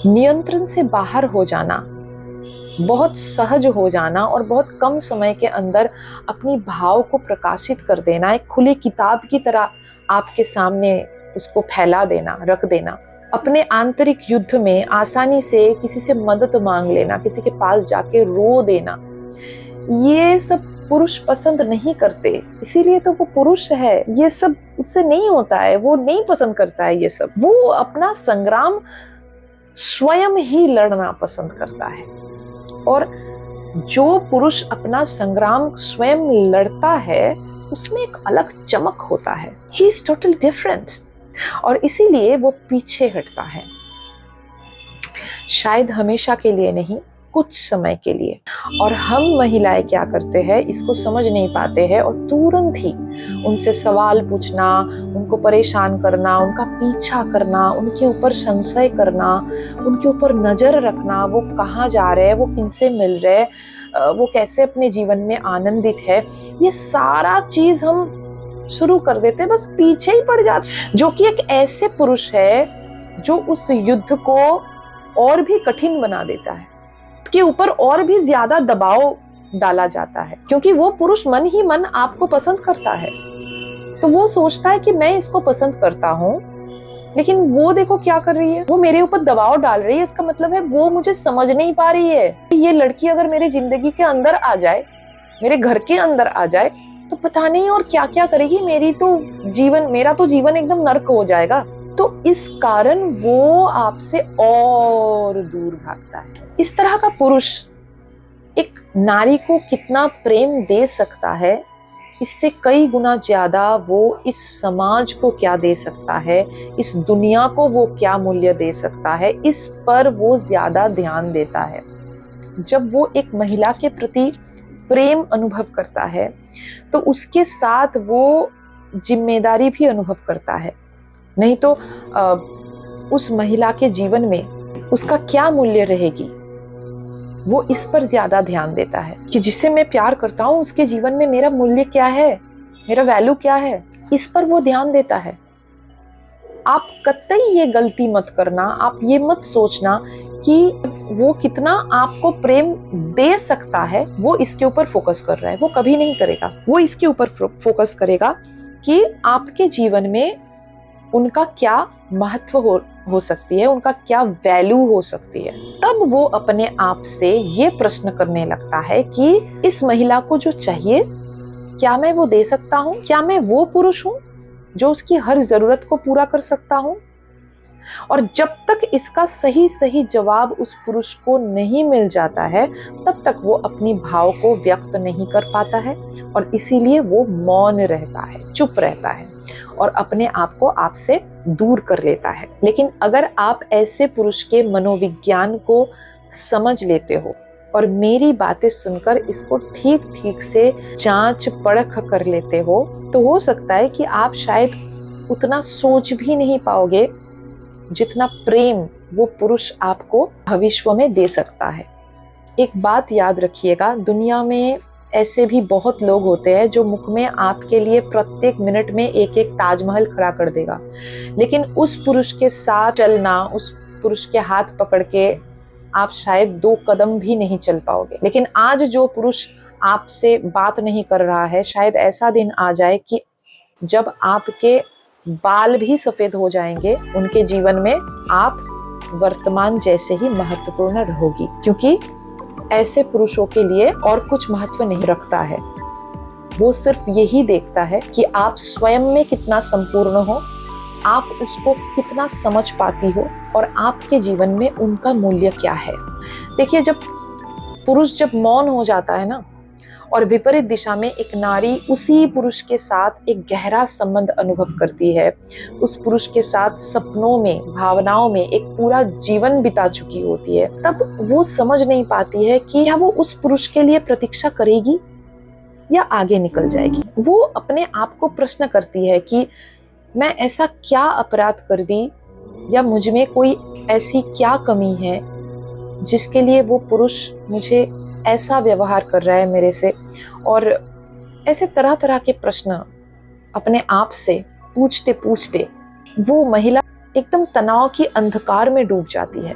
नियंत्रण से बाहर हो जाना, बहुत सहज हो जाना और बहुत कम समय के अंदर अपनी भाव को प्रकाशित कर देना, एक खुली किताब की तरह आपके सामने उसको फैला देना, रख देना। अपने आंतरिक युद्ध में आसानी से किसी से मदद मांग लेना, किसी के पास जाके रो देना, ये सब पुरुष पसंद नहीं करते। इसीलिए तो वो पुरुष है, ये सब उससे नहीं होता है, वो नहीं पसंद करता है ये सब। वो अपना संग्राम स्वयं ही लड़ना पसंद करता है। और जो पुरुष अपना संग्राम स्वयं लड़ता है उसमें एक अलग चमक होता है। He is total different. और इसीलिए वो पीछे हटता है, शायद हमेशा के लिए नहीं, कुछ समय के लिए। और हम महिलाएं क्या करते हैं, इसको समझ नहीं पाते हैं और तुरंत ही उनसे सवाल पूछना, उनको परेशान करना, उनका पीछा करना, उनके ऊपर संशय करना, उनके ऊपर नजर रखना, वो कहाँ जा रहे हैं, वो किनसे मिल रहे हैं, वो कैसे अपने जीवन में आनंदित है, ये सारा चीज हम शुरू कर देते, बस पीछे ही पड़ जाते। जो कि एक ऐसे पुरुष है जो उस युद्ध को और भी कठिन बना देता है, उसके ऊपर और भी ज्यादा दबाव डाला जाता है, क्योंकि वो पुरुष मन ही मन आपको पसंद करता है। तो वो सोचता है कि मैं इसको पसंद करता हूँ, लेकिन वो देखो क्या कर रही है, वो मेरे ऊपर दबाव डाल रही है। इसका मतलब है वो मुझे समझ नहीं पा रही है। ये लड़की अगर मेरी जिंदगी के अंदर आ जाए, मेरे घर के अंदर आ जाए, तो पता नहीं और क्या क्या करेगी। मेरा तो जीवन एकदम नर्क हो जाएगा। तो इस कारण वो आपसे और दूर भागता है। इस तरह का पुरुष एक नारी को कितना प्रेम दे सकता है, इससे कई गुना ज्यादा वो इस समाज को क्या दे सकता है, इस दुनिया को वो क्या मूल्य दे सकता है, इस पर वो ज्यादा ध्यान देता है। जब वो एक महिला के प्रति प्रेम अनुभव करता है तो उसके साथ वो जिम्मेदारी भी अनुभव करता है। नहीं तो उस महिला के जीवन में उसका क्या मूल्य रहेगी, वो इस पर ज्यादा ध्यान देता है कि जिससे मैं प्यार करता हूँ उसके जीवन में मेरा मूल्य क्या है, मेरा वैल्यू क्या है, इस पर वो ध्यान देता है। आप कतई ये गलती मत करना, आप ये मत सोचना कि वो कितना आपको प्रेम दे सकता है, वो इसके ऊपर फोकस कर रहा है। वो कभी नहीं करेगा। वो इसके ऊपर फोकस करेगा कि आपके जीवन में उनका क्या महत्व हो सकती है, उनका क्या वैल्यू हो सकती है। तब वो अपने आप से ये प्रश्न करने लगता है कि इस महिला को जो चाहिए, क्या मैं वो दे सकता हूँ? क्या मैं वो पुरुष हूँ जो उसकी हर जरूरत को पूरा कर सकता हूँ? और जब तक इसका सही सही जवाब उस पुरुष को नहीं मिल जाता है, तब तक वो अपनी भाव को व्यक्त नहीं कर पाता है और इसीलिए वो मौन रहता है, चुप रहता है और अपने आप को आपसे दूर कर लेता है। लेकिन अगर आप ऐसे पुरुष के मनोविज्ञान को समझ लेते हो और मेरी बातें सुनकर इसको ठीक ठीक से जांच परख कर लेते हो, तो हो सकता है कि आप शायद उतना सोच भी नहीं पाओगे जितना प्रेम वो पुरुष आपको भविष्य में दे सकता है। एक बात याद रखिएगा, दुनिया में ऐसे भी बहुत लोग होते हैं जो मुख में आपके लिए प्रत्येक मिनट में एक एक ताजमहल खड़ा कर देगा, लेकिन उस पुरुष के साथ चलना, उस पुरुष के हाथ पकड़ के आप शायद 2 कदम भी नहीं चल पाओगे। लेकिन आज जो पुरुष आपसे बात नहीं कर रहा है, शायद ऐसा दिन आ जाए कि जब आपके बाल भी सफेद हो जाएंगे, उनके जीवन में आप वर्तमान जैसे ही महत्वपूर्ण रहोगी, क्योंकि ऐसे पुरुषों के लिए और कुछ महत्व नहीं रखता है। वो सिर्फ यही देखता है कि आप स्वयं में कितना संपूर्ण हो, आप उसको कितना समझ पाती हो और आपके जीवन में उनका मूल्य क्या है। देखिए, जब पुरुष मौन हो जाता है ना, और विपरीत दिशा में एक नारी उसी पुरुष के साथ एक गहरा संबंध अनुभव करती है, उस पुरुष के साथ सपनों में, भावनाओं में एक पूरा जीवन बिता चुकी होती है, तब वो समझ नहीं पाती है कि क्या वो उस पुरुष के लिए प्रतीक्षा करेगी या आगे निकल जाएगी। वो अपने आप को प्रश्न करती है कि मैं ऐसा क्या अपराध कर दी, या मुझ में कोई ऐसी क्या कमी है जिसके लिए वो पुरुष मुझे ऐसा व्यवहार कर रहा है मेरे से। और ऐसे तरह तरह के प्रश्न अपने आप से पूछते पूछते वो महिला एकदम तनाव की अंधकार में डूब जाती है।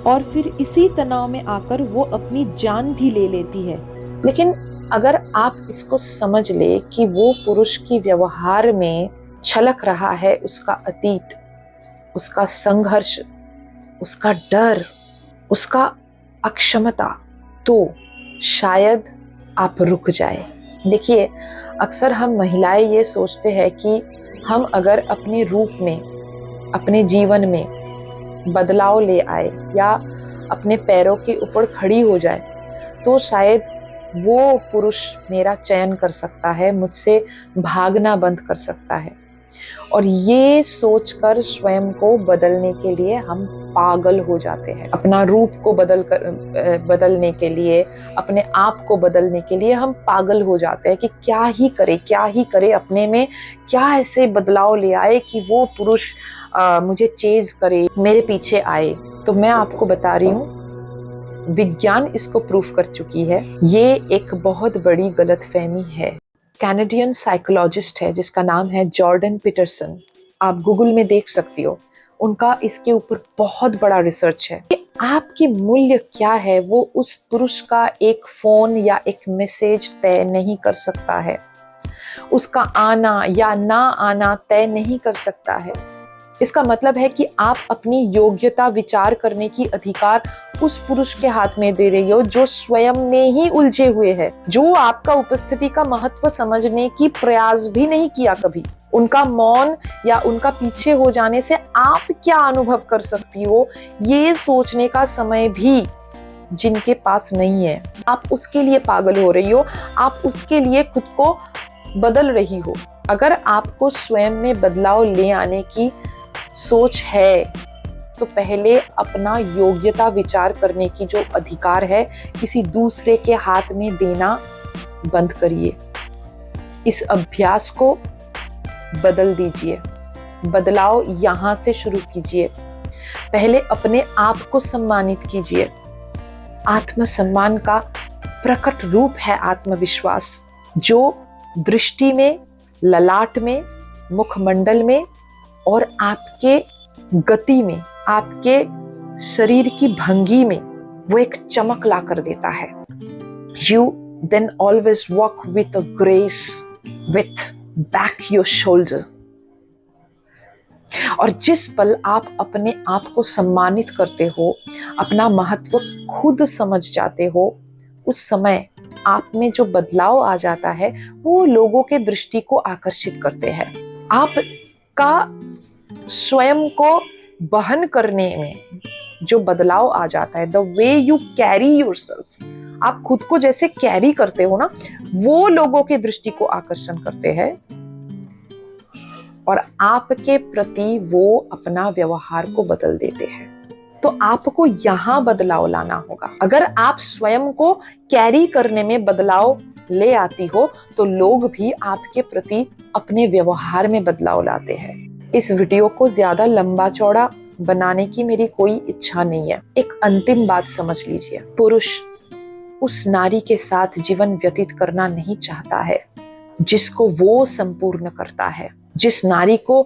और फिर इसी तनाव में आकर वो अपनी जान भी ले लेती है। लेकिन अगर आप इसको समझ ले कि वो पुरुष की व्यवहार में छलक रहा है उसका अतीत, उसका संघर्ष, उसका डर, उसका अक्षमता, तो शायद आप रुक जाए। देखिए, अक्सर हम महिलाएं ये सोचते हैं कि हम अगर अपने रूप में, अपने जीवन में बदलाव ले आए या अपने पैरों के ऊपर खड़ी हो जाए तो शायद वो पुरुष मेरा चयन कर सकता है, मुझसे भागना बंद कर सकता है। और ये सोचकर स्वयं को बदलने के लिए हम पागल हो जाते हैं। अपना रूप को बदलने के लिए, अपने आप को बदलने के लिए हम पागल हो जाते हैं कि क्या ही करे, अपने में क्या ऐसे बदलाव ले आए कि वो पुरुष मुझे चेज करे, मेरे पीछे आए। तो मैं आपको बता रही हूँ, विज्ञान इसको प्रूफ कर चुकी है, ये एक बहुत बड़ी गलतफहमी है। कैनेडियन साइकोलॉजिस्ट है जिसका नाम है जॉर्डन पीटरसन, आप गूगल में देख सकती हो। उनका इसके ऊपर बहुत बड़ा रिसर्च है कि आपकी मूल्य क्या है वो उस पुरुष का एक फोन या एक मैसेज तय नहीं कर सकता है, उसका आना या ना आना तय नहीं कर सकता है। इसका मतलब है कि आप अपनी योग्यता विचार करने की अधिकार उस पुरुष के हाथ में दे रही हो जो स्वयं में ही उलझे हुए है, जो आपका उपस्थिति का महत्व समझने की प्रयास भी नहीं किया कभी। उनका मौन या उनका पीछे हो जाने से आप क्या अनुभव कर सकती हो ये सोचने का समय भी जिनके पास नहीं है। आप उसके लिए पागल हो रही हो, आप उसके लिए खुद को बदल रही हो। अगर आपको स्वयं में बदलाव ले आने की सोच है तो पहले अपना योग्यता विचार करने की जो अधिकार है किसी दूसरे के हाथ में देना बंद करिए। इस अभ्यास को बदल दीजिए, बदलाव यहाँ से शुरू कीजिए। पहले अपने आप को सम्मानित कीजिए। आत्मसम्मान का प्रकट रूप है आत्मविश्वास, जो दृष्टि में, ललाट में, मुखमंडल में और आपके गति में, आपके शरीर की भंगी में वो एक चमक ला कर देता है। You then always walk with a grace, with back your shoulder। और जिस पल आप अपने आप को सम्मानित करते हो, अपना महत्व खुद समझ जाते हो, उस समय आप में जो बदलाव आ जाता है वो लोगों के दृष्टि को आकर्षित करते हैं। आपका स्वयं को वहन करने में जो बदलाव आ जाता है, the way you carry yourself, आप खुद को जैसे कैरी करते हो ना, वो लोगों के दृष्टि को आकर्षण करते हैं और आपके प्रति वो अपना व्यवहार को बदल देते हैं। तो आपको यहाँ बदलाव लाना होगा। अगर आप स्वयं को कैरी करने में बदलाव ले आती हो तो लोग भी आपके प्रति अपने व्यवहार में बदलाव लाते हैं। इस वीडियो को ज्यादा लंबा चौड़ा बनाने की मेरी कोई इच्छा नहीं है। एक अंतिम बात समझ लीजिए, पुरुष उस नारी के साथ जीवन व्यतीत करना नहीं चाहता है जिसको वो संपूर्ण करता है, जिस नारी को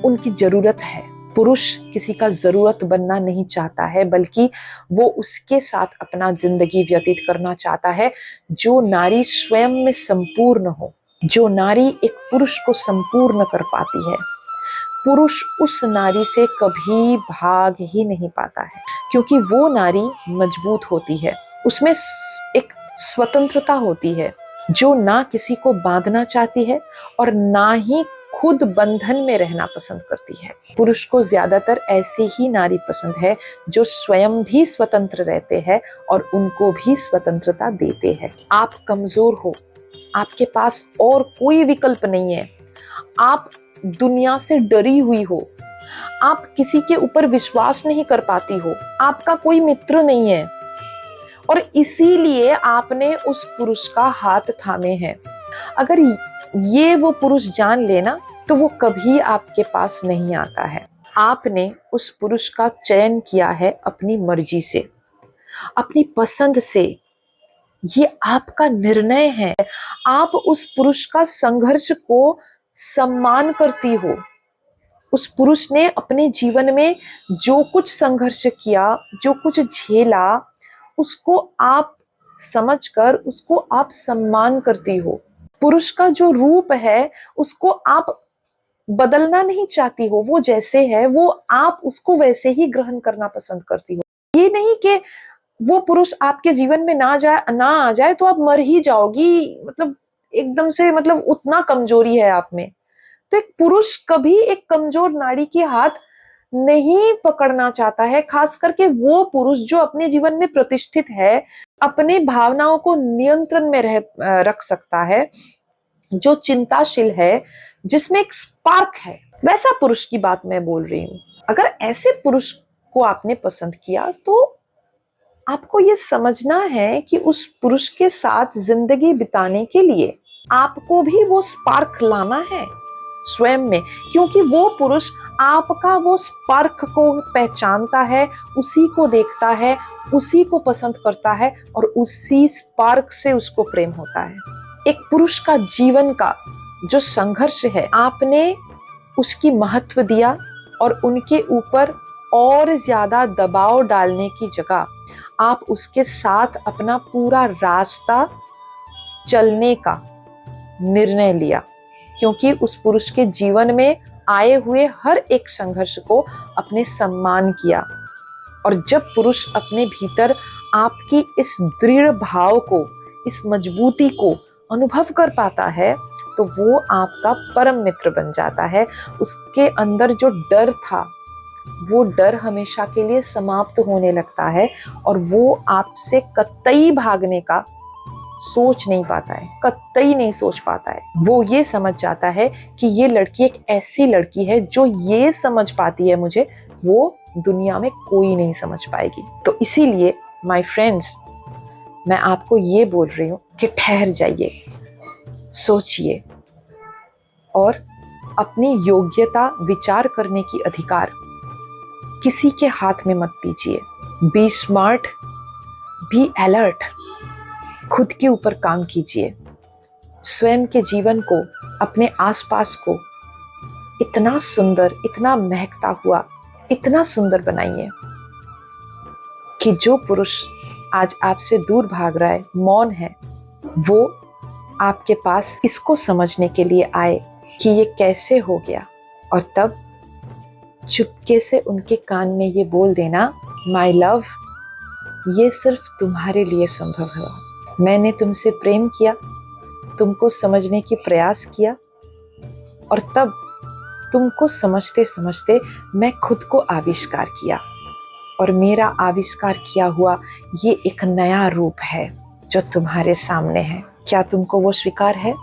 उनकी जरूरत है। पुरुष किसी का जरूरत बनना नहीं चाहता है, बल्कि वो उसके साथ अपना जिंदगी व्यतीत करना चाहता है जो नारी स्वयं में संपूर्ण हो, जो नारी एक पुरुष को संपूर्ण कर पाती है। पुरुष उस नारी से कभी भाग ही नहीं पाता है, क्योंकि वो नारी मजबूत होती है, उसमें एक स्वतंत्रता होती है जो ना किसी को बांधना चाहती है और ना ही खुद बंधन में रहना पसंद करती है। पुरुष को ज्यादातर ऐसी ही नारी पसंद है जो स्वयं भी स्वतंत्र रहते हैं और उनको भी स्वतंत्रता देते हैं। आप कमजोर हो, आपके पास और कोई विकल्प नहीं है, आप दुनिया से डरी हुई हो, आप किसी के ऊपर विश्वास नहीं कर पाती हो, आपका कोई मित्र नहीं है और इसीलिए आपने उस पुरुष का हाथ थामे हैं। अगर ये वो पुरुष जान लेना तो वो कभी आपके पास नहीं आता है। आपने उस पुरुष का चयन किया है अपनी मर्जी से, अपनी पसंद से, ये आपका निर्णय है। आप उस पुरुष का संघर्ष को सम्मान करती हो, उस पुरुष ने अपने जीवन में जो कुछ संघर्ष किया, जो कुछ झेला, उसको आप समझकर उसको आप सम्मान करती हो। पुरुष का जो रूप है उसको आप बदलना नहीं चाहती हो, वो जैसे है वो आप उसको वैसे ही ग्रहण करना पसंद करती हो। ये नहीं कि वो पुरुष आपके जीवन में ना आ जाए तो आप मर ही जाओगी, मतलब एकदम से, मतलब उतना कमजोरी है आप में। तो एक पुरुष कभी एक कमजोर नारी के हाथ नहीं पकड़ना चाहता है, खास करके वो पुरुष जो अपने जीवन में प्रतिष्ठित है, अपने भावनाओं को नियंत्रण में रख सकता है, जो चिंताशील है, जिसमें एक स्पार्क है, वैसा पुरुष की बात मैं बोल रही हूँ। अगर ऐसे पुरुष को आपने पसंद किया तो आपको ये समझना है कि उस पुरुष के साथ जिंदगी बिताने के लिए आपको भी वो स्पार्क लाना है स्वयं में, क्योंकि वो पुरुष आपका वो स्पार्क को पहचानता है, उसी को देखता है, उसी को पसंद करता है और उसी स्पार्क से उसको प्रेम होता है। एक पुरुष का जीवन का जो संघर्ष है, आपने उसकी महत्व दिया और उनके ऊपर और ज्यादा दबाव डालने की जगह आप उसके साथ अपना पूरा रास्ता चलने का निर्णय लिया, क्योंकि उस पुरुष के जीवन में आए हुए हर एक संघर्ष को अपने सम्मान किया। और जब पुरुष अपने भीतर आपकी इस दृढ़ भाव को, इस मजबूती को अनुभव कर पाता है तो वो आपका परम मित्र बन जाता है। उसके अंदर जो डर था वो डर हमेशा के लिए समाप्त होने लगता है और वो आपसे कतई भागने का सोच नहीं पाता है, कतई नहीं सोच पाता है। वो ये समझ जाता है कि ये लड़की एक ऐसी लड़की है जो ये समझ पाती है मुझे, वो दुनिया में कोई नहीं समझ पाएगी। तो इसीलिए माय फ्रेंड्स, मैं आपको ये बोल रही हूँ कि ठहर जाइए, सोचिए और अपनी योग्यता विचार करने की अधिकार किसी के हाथ में मत दीजिए। बी स्मार्ट, बी अलर्ट, खुद के ऊपर काम कीजिए। स्वयं के जीवन को, अपने आसपास को इतना सुंदर, इतना महकता हुआ, इतना सुंदर बनाइए कि जो पुरुष आज आपसे दूर भाग रहा है, मौन है, वो आपके पास इसको समझने के लिए आए कि ये कैसे हो गया, और तब चुपके से उनके कान में ये बोल देना, माय लव, ये सिर्फ तुम्हारे लिए संभव हुआ। मैंने तुमसे प्रेम किया, तुमको समझने की प्रयास किया, और तब तुमको समझते समझते मैं खुद को आविष्कार किया, और मेरा आविष्कार किया हुआ ये एक नया रूप है जो तुम्हारे सामने है। क्या तुमको वो स्वीकार है?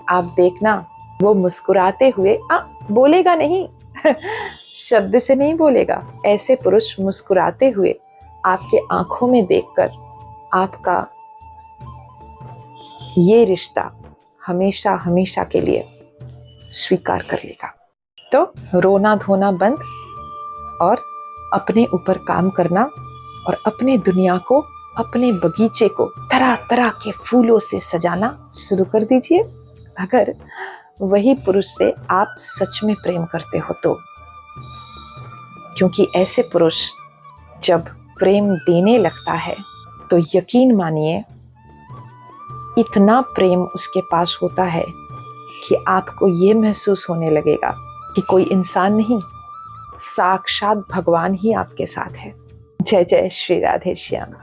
आप देखना, वो मुस्कुराते हुए बोलेगा नहीं शब्द से नहीं बोलेगा, ऐसे पुरुष मुस्कुराते हुए आपके आंखों में देखकर आपका ये रिश्ता हमेशा हमेशा के लिए स्वीकार कर लेगा। तो रोना धोना बंद और अपने ऊपर काम करना और अपने दुनिया को, अपने बगीचे को तरह तरह के फूलों से सजाना शुरू कर दीजिए, अगर वही पुरुष से आप सच में प्रेम करते हो तो। क्योंकि ऐसे पुरुष जब प्रेम देने लगता है तो यकीन मानिए इतना प्रेम उसके पास होता है कि आपको ये महसूस होने लगेगा कि कोई इंसान नहीं, साक्षात भगवान ही आपके साथ है। जय जय श्री राधे श्याम।